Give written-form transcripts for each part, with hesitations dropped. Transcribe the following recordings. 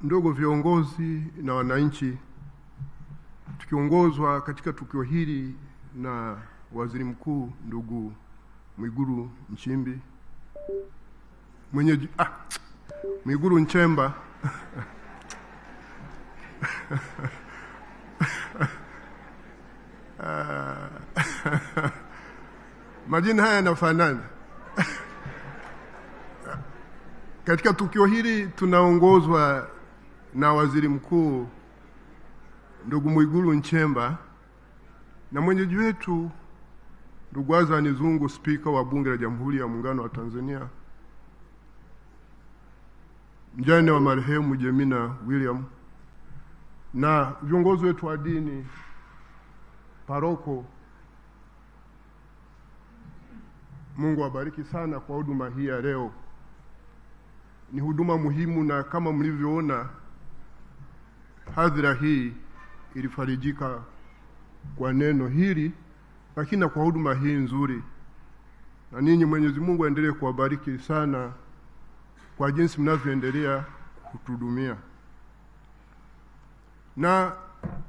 ndugu viongozi na wananchi, tukiongozwa katika tukio hili na Waziri Mkuu ndugu Mwigulu Nchemba, Mwigulu Nchemba majina haya yanafanana. Katika tukio hili tunaongozwa na Waziri Mkuu ndugu Mwigulu Nchemba na mwenyeji wetu ndugu Azani Zungu, Spika wa Bunge la Jamhuri ya Muungano wa Tanzania, mjane wa marehemu Jemina William, na viongozi wetu wa dini, paroko. Mungu awabariki sana kwa huduma hii ya leo. Ni huduma muhimu, na kama mlivyoona hadhira hii ilifarijika kwa neno hili, lakini kwa huduma hii nzuri. Na ninyi Mwenyezi Mungu aendelee kuwabariki sana kwa jinsi mnavyoendelea kutuhudumia. Na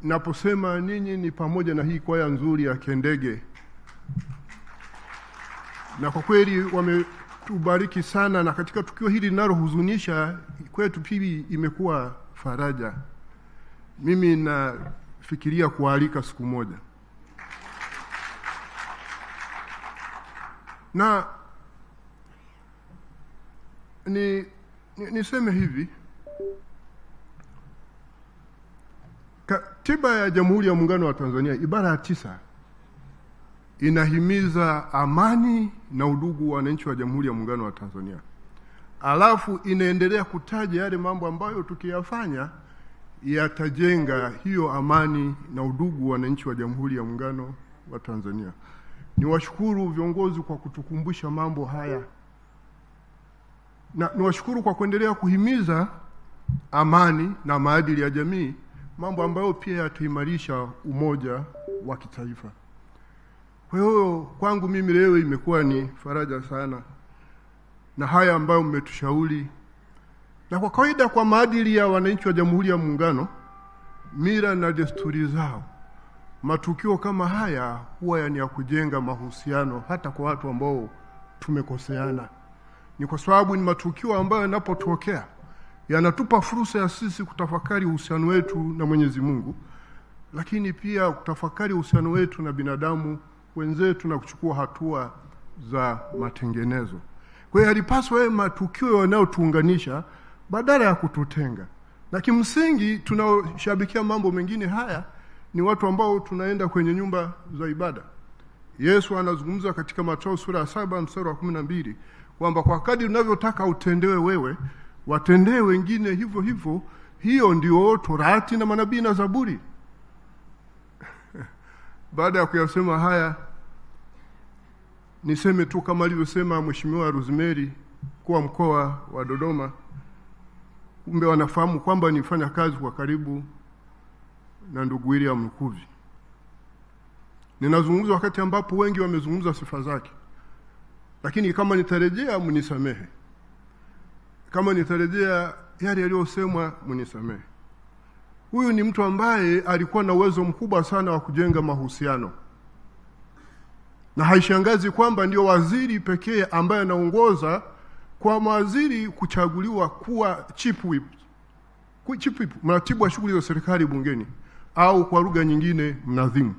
naposema ninyi ni pamoja na hii kwaya nzuri ya Kendege. Na kwa kweli wametubariki sana, na katika tukio hili linalohuzunisha kwetu pili imekuwa faraja. Mimi nafikiria kualika siku moja. Na niseme hivi, Katiba ya Jamhuri ya Muungano wa Tanzania ibara ya 9 inahimiza amani na udugu wa wananchi wa Jamhuri ya Muungano wa Tanzania. Alafu inaendelea kutaja yale mambo ambayo tukiyafanya yatajenga hiyo amani na udugu wa wananchi wa Jamhuri ya Muungano wa Tanzania. Niwashukuru viongozi kwa kutukumbusha mambo haya. Na niwashukuru kwa kuendelea kuhimiza amani na maadili ya jamii, mambo ambayo pia yataimarisha umoja wa kitaifa. Kwa hiyo kwangu mimi leo imekuwa ni faraja sana na haya ambayo mmetushauri. Na kwa kawaida kwa maadili ya wananchi wa Jamhuri ya Muungano, mila na desturi zao, matukio kama haya huwa ni ya kujenga mahusiano hata kwa watu ambao tumekoseana. Ni kwa sababu ni matukio ambayo yanapotokea yanatupa fursa ya sisi kutafakari uhusiano wetu na Mwenyezi Mungu, lakini pia kutafakari uhusiano wetu na binadamu wenzetu na kuchukua hatua za matengenezo. Kwa hiyo halipaswa matukio yanayotuunganisha badala ya kututenga. Na kimsingi tunaoshabikia mambo mengine haya ni watu ambao tunaenda kwenye nyumba za ibada. Yesu anazungumza katika Mathayo sura ya 7 mstari wa 12 kwamba kwa kadri unavyotaka utendewe wewe, watendee wengine hivyo hivyo. Hiyo ndio Torati na manabii na Zaburi. Baada ya kuyasema haya, niseme tu kama alivyosema Mheshimiwa Rosemary kwa mkoa wa Dodoma, kumbe wanafahamu kwamba nifanya kazi kwa karibu na ndugu William Lukuvi. Ninazungumza wakati ambapo wengi wamezungumza sifa zake, lakini kama nitarejea mnisamehe. Kama nitarejea yale yaliyosemwa mnisamehe. Huyu ni mtu ambaye alikuwa na uwezo mkubwa sana wa kujenga mahusiano. Na haishangazi kwamba ndio waziri pekee ambaye anaongoza kwa mawaziri kuchaguliwa kuwa chief whip. Chief whip, mratibu wa shughuli za serikali bungeni, au kwa lugha nyingine mnadhimu.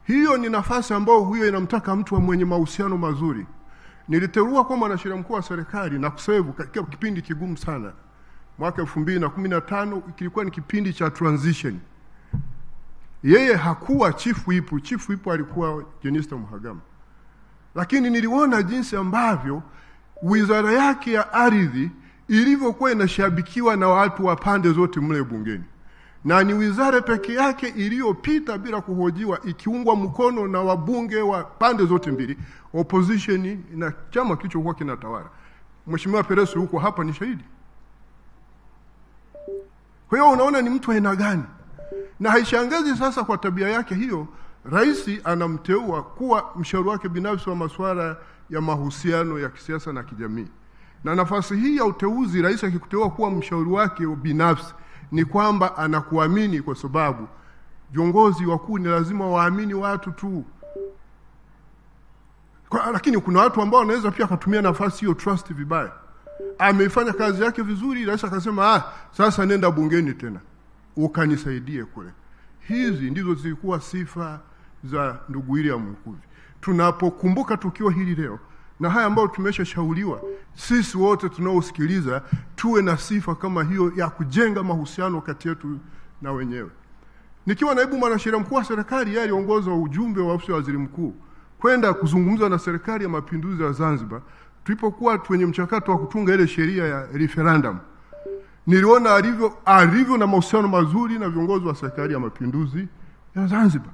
Hiyo ni nafasi ambayo huyo inamtaka mtu mwenye mahusiano mazuri. Niliteua kwa mwanasheria mkuu wa serikali na kuserve katika kipindi kigumu sana. Mwaka 2015 kilikuwa ni kipindi cha transition. Yeye hakuwa chief whip, chief whip alikuwa Jenista Mhagama. Lakini niliona jinsi ambavyo wizara yake ya ardhi ilivyokuwa inashabikiwa na watu wa pande zote mle bungeni. Na ni wizara peke yake iliyopita bila kuhojiwa, ikiungwa mkono na wabunge wa pande zote mbili, opposition na chama kilichokuwa kinatawala. Mheshimiwa Pereso huko hapa ni shahidi. Kwa hiyo unaona ni mtu aina gani? Na haishangazi sasa kwa tabia yake hiyo, rais anamteua kuwa mshauri wake binafsi wa masuala ya mahusiano ya kisiasa na kijamii. Na nafasi hii ya uteuzi, rais akikuteua kuwa mshauri wake binafsi, ni kwamba anakuamini, kwa sababu viongozi wakuu ni lazima waamini watu tu. Lakini kuna watu ambao wanaweza pia kutumia nafasi hiyo trust vibaya. Ameifanya kazi yake vizuri, rais akasema sasa nenda bungeni tena ukanisaidie kule. Hizi ndizo zilikuwa sifa za ndugu William Lukuvi. Tunapokumbuka tukio hili leo na haya ambayo tumeshashauriwa, sisi wote tunaosikiliza tuwe na sifa kama hiyo ya kujenga mahusiano kati yetu na wenyewe. Nikiwa naibu mwanasheria mkuu wa serikali, yeye aliongoza ujumbe wa ofisi ya waziri mkuu kwenda kuzungumza na serikali ya mapinduzi ya Zanzibar tulipokuwa kwenye mchakato wa kutunga ile sheria ya referendum. Niliona alivyo na mahusiano mazuri na viongozi wa serikali ya mapinduzi ya Zanzibar.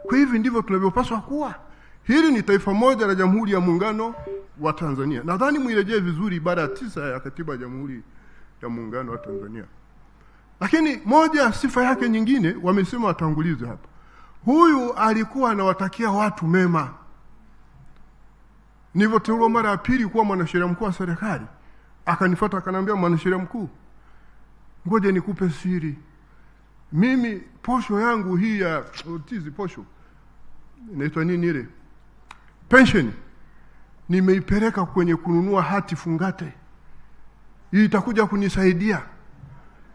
Kwa hivyo ndivyo tunavyopaswa kuwa. Hili ni taifa moja la Jamhuri ya Muungano wa Tanzania. Nadhani muirejee vizuri ibara 9 ya Katiba ya Jamhuri ya Muungano wa Tanzania. Lakini moja sifa yake nyingine wamesema watangulize hapa. Huyu alikuwa anawatakia watu mema. Nilipoteuliwa mara ya pili kuwa mwanasheria mkuu wa serikali, akanifuata akaniambia, mwanasheria mkuu, ngoja nikupe siri. Mimi posho yangu hii ya posho inaitwa nini ile? Pension. Nimeipeleka kwenye kununua hati fungate. Hii itakuja kunisaidia.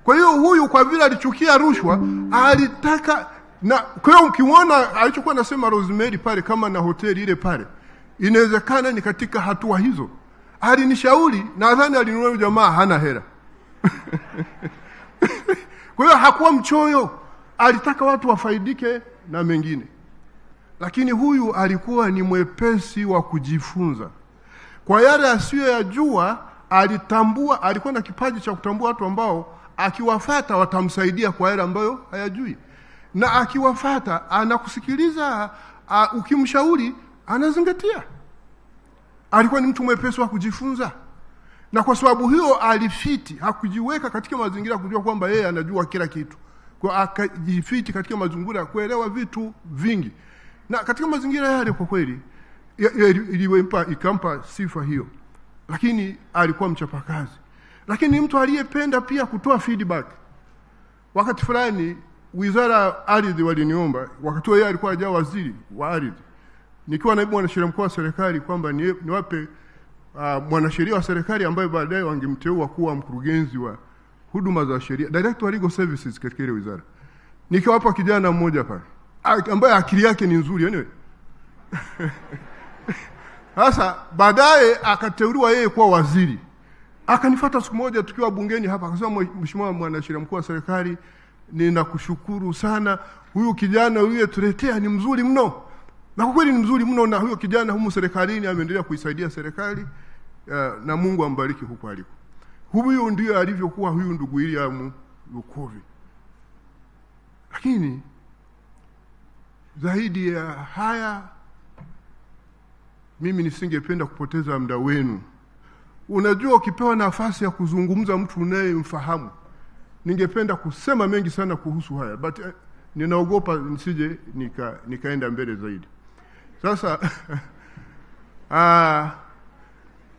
Kwa hiyo huyu kwa vile alichukia rushwa, alitaka na kwa hiyo ukiona alichokuwa anasema Rosemary pale kama na hoteli ile pale, inawezekana ni katika hatua hizo. Alinishauri, nadhani alinunua jamaa hana hela. Kwa hiyo hakuwa mchoyo, alitaka watu wafaidike na mengine. Lakini huyu alikuwa ni mwepesi wa kujifunza. Kwa yale asiyoyajua, alikuwa na kipaji cha kutambua watu ambao akiwafuata watamsaidia kwa yale ambayo hayajui. Na akiwafuata anakusikiliza, ukimshauri anazingatia. Alikuwa ni mtu mwepesi wa kujifunza. Na kwa sababu hiyo alifiti, hakujiweka katika mazingira kujua kwamba yeye anajua kila kitu. Kwa akajifiti katika mazingira ya kuelewa vitu vingi. Na katika mazingira yale kwa kweli ikampa sifa hiyo. Lakini alikuwa mchapakazi. Lakini mtu aliyependa pia kutoa feedback. Wakati fulani Wizara ya Ardhi waliniomba, wakati yeye alikuwa haja waziri wa ardhi, nikiwa naibu mwanasheria mkuu wa serikali, kwamba niwape mwanasheria wa serikali ambaye baadaye wangemteua kuwa mkurugenzi wa huduma za sheria, director of legal services katika ile wizara. Nikiwapa kijana mmoja pale ambaye akili yake ni nzuri anyway. Sasa baadaye akateuliwa yeye kuwa waziri. Akanifuata siku moja tukiwa bungeni hapa, akasema, mheshimiwa mwanasheria mkuu wa serikali, ninakushukuru sana, huyu kijana huyu tuletea ni mzuri mno. Na kwa kweli ni mzuri mno, na huyo kijana humu serikalini ameendelea kuisaidia serikali, na Mungu ambariki huko aliko. Huyu ndio alivyokuwa huyu ndugu William Lukuvi. Lakini zaidi ya haya, mimi nisingependa kupoteza muda wenu. Unajua, ukipewa nafasi ya kuzungumza mtu unayemfahamu, ningependa kusema mengi sana kuhusu haya, but ninaogopa nisije nikaenda mbele zaidi. Sasa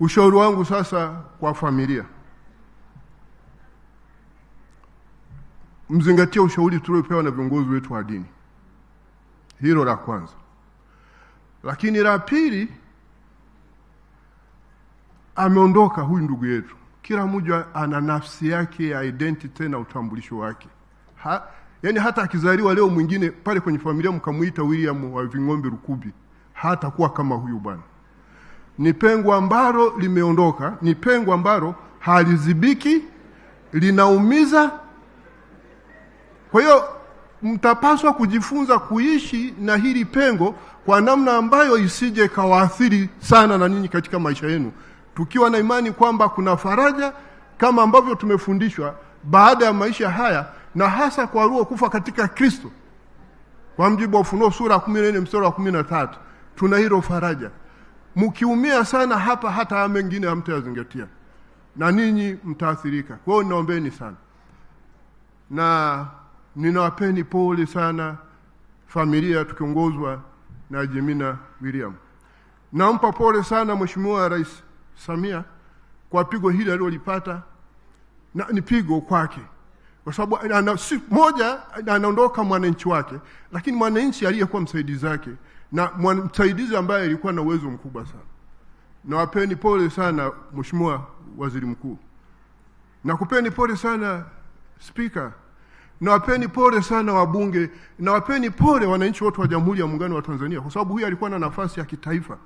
ushauri wangu sasa kwa familia, mzingatie ushauri tuliopewa na viongozi wetu wa dini. Hilo la kwanza. Lakini la pili, ameondoka huyu ndugu yetu. Kila mmoja ana nafsi yake ya identity na utambulisho wake. Yaani hata akizaliwa leo mwingine pale kwenye familia mkamuita William wa Ving'ombe Lukuvi, hata kuwa kama huyu bwana. Ni pengo ambalo limeondoka, ni pengo ambalo halizibiki, linaumiza. Kwa hiyo mtapaswa kujifunza kuishi na hili pengo kwa namna ambayo isije kawaathiri sana na ninyi katika maisha yenu, tukiwa na imani kwamba kuna faraja kama ambavyo tumefundishwa baada ya maisha haya, na hasa kwa roho kufa katika Kristo. Kwa mjibu wa Ufunuo sura 14 mstari wa 13, tuna hilo faraja. Mkiumia sana hapa, hata mengine hamtayazingatia na ninyi mtaathirika. Kwa hiyo ninaombeni sana, na ninawapeni pole sana familia tukiongozwa na Jemina William. Nampa pole sana Mheshimiwa Rais Samia kwa pigo hili alilolipata, na ni pigo kwake, kwa sababu moja anaondoka mwananchi wake, lakini mwananchi aliyekuwa msaidizi wake na msaidizi ambaye alikuwa na uwezo mkubwa sana. Na wapeni pole sana Mheshimiwa Waziri Mkuu, na kupeni pole sana Spika, na wapeni pole sana wabunge, na wapeni pole wananchi wote wa Jamhuri ya Muungano wa Tanzania, kwa sababu huyu alikuwa na nafasi ya kitaifa.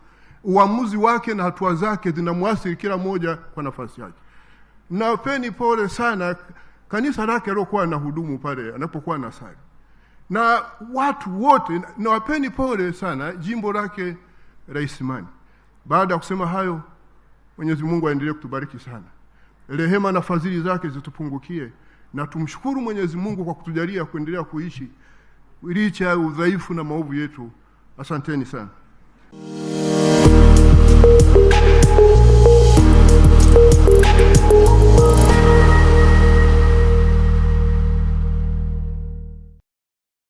Uamuzi wake na hatua zake zinamwasili kila mmoja kwa nafasi yake. Na wapeni pole sana kanisa lake alilokuwa na hudumu pale anapokuwa anasali, na watu wote, na wapeni pole sana jimbo lake la Isimani. Baada ya kusema hayo, Mwenyezi Mungu aendelee kutubariki sana, rehema na fadhili zake zitupungukie, na tumshukuru Mwenyezi Mungu kwa kutujalia kuendelea kuishi licha ya udhaifu na maovu yetu. Asanteni sana.